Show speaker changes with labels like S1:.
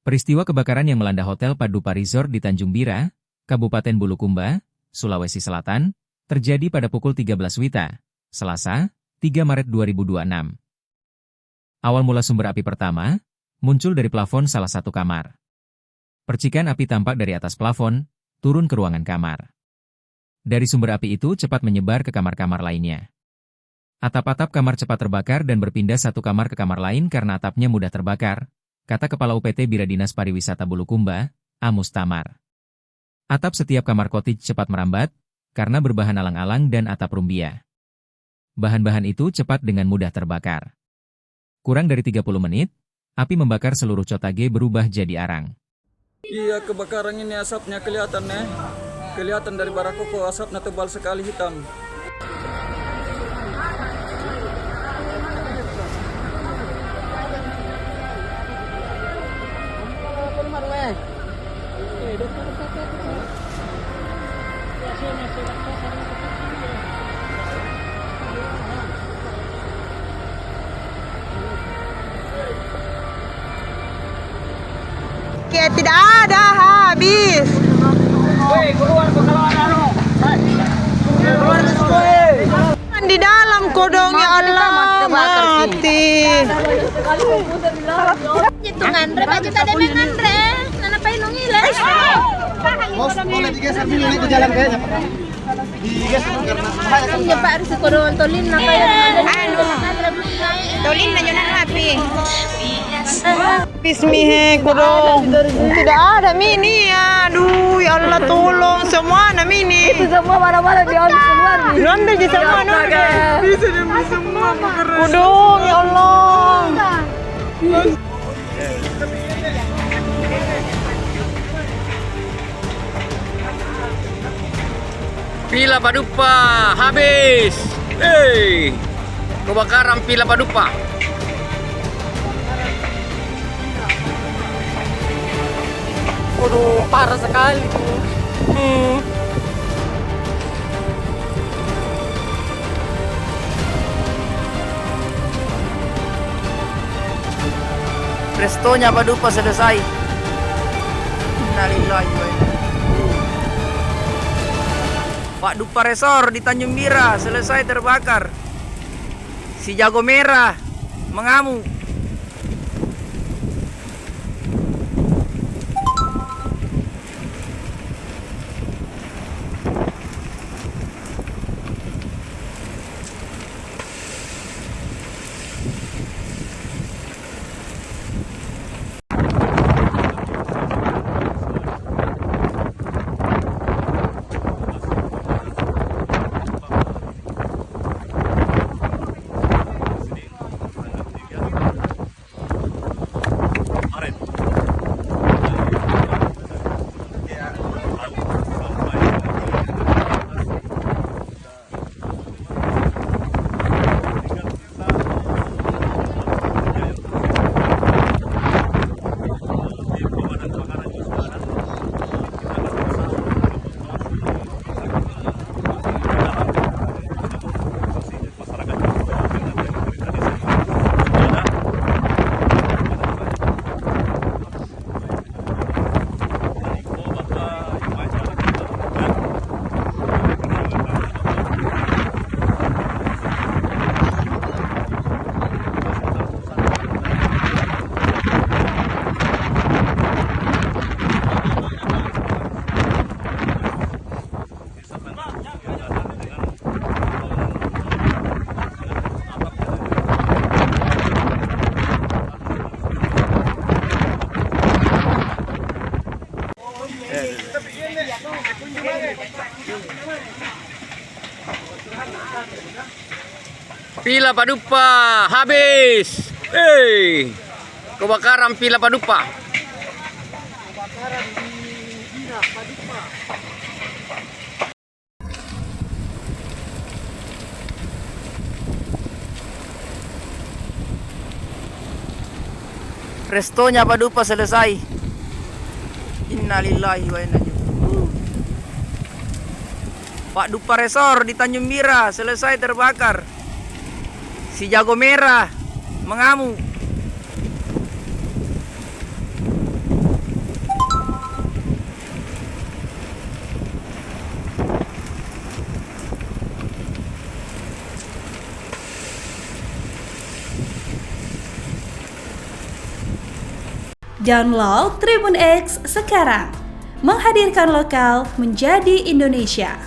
S1: Peristiwa kebakaran yang melanda Hotel Padupa Resort di Tanjung Bira, Kabupaten Bulukumba, Sulawesi Selatan, terjadi pada pukul 13 WITA, Selasa, 3 Maret 2026. Awal mula sumber api pertama, muncul dari plafon salah satu kamar. Percikan api tampak dari atas plafon, turun ke ruangan kamar. Dari sumber api itu cepat menyebar ke kamar-kamar lainnya. Atap-atap kamar cepat terbakar dan berpindah satu kamar ke kamar lain karena atapnya mudah terbakar, kata Kepala UPT Bira Dinas Pariwisata Bulukumba, Amus Tamar. Atap setiap kamar cottage cepat merambat, karena berbahan alang-alang dan atap rumbia. Bahan-bahan itu cepat dengan mudah terbakar. Kurang dari 30 menit, api membakar seluruh cotage berubah jadi arang.
S2: Iya, kebakaran ini asapnya kelihatan nih. Kelihatan dari bara koko, asapnya tebal sekali hitam.
S3: Kayak tidak ada habis. Di dalam kodong ya Allah mati.
S4: Itu ngandre baju tadi ngandre. Nana painong iles.
S5: Bos, boleh digeser dulu nih ke jalan kayaknya. Digeser karena bahaya kan.
S4: Ya Pak harus kodong tolin na kaya.
S3: Tolin na yun ang api. Bismillah kodong. Tidak ada mini. Aduh ya Allah tolong semua na mini.
S4: Itu semua barang-barang diambil keluar.
S3: Diambil di semua na. Bisa diambil semua. Kodong ya Allah.
S6: Pila Padupa habis. Kebakaran Pila Padupa.
S3: Waduh, parah sekali.
S5: Restonya Padupa selesai. Innalillahi wa inna. Pak Dupa Resort di Tanjung Bira selesai terbakar. Si jago merah mengamuk.
S6: Pila Padupa habis. Kebakaran Pila Padupa.
S5: Restonya Padupa selesai. Innalillahi wa inna ilaihi. Pak Dupa Resort di Tanjung Bira selesai terbakar. Si jago merah mengamuk.
S7: Download Tribun X sekarang. Menghadirkan lokal menjadi Indonesia.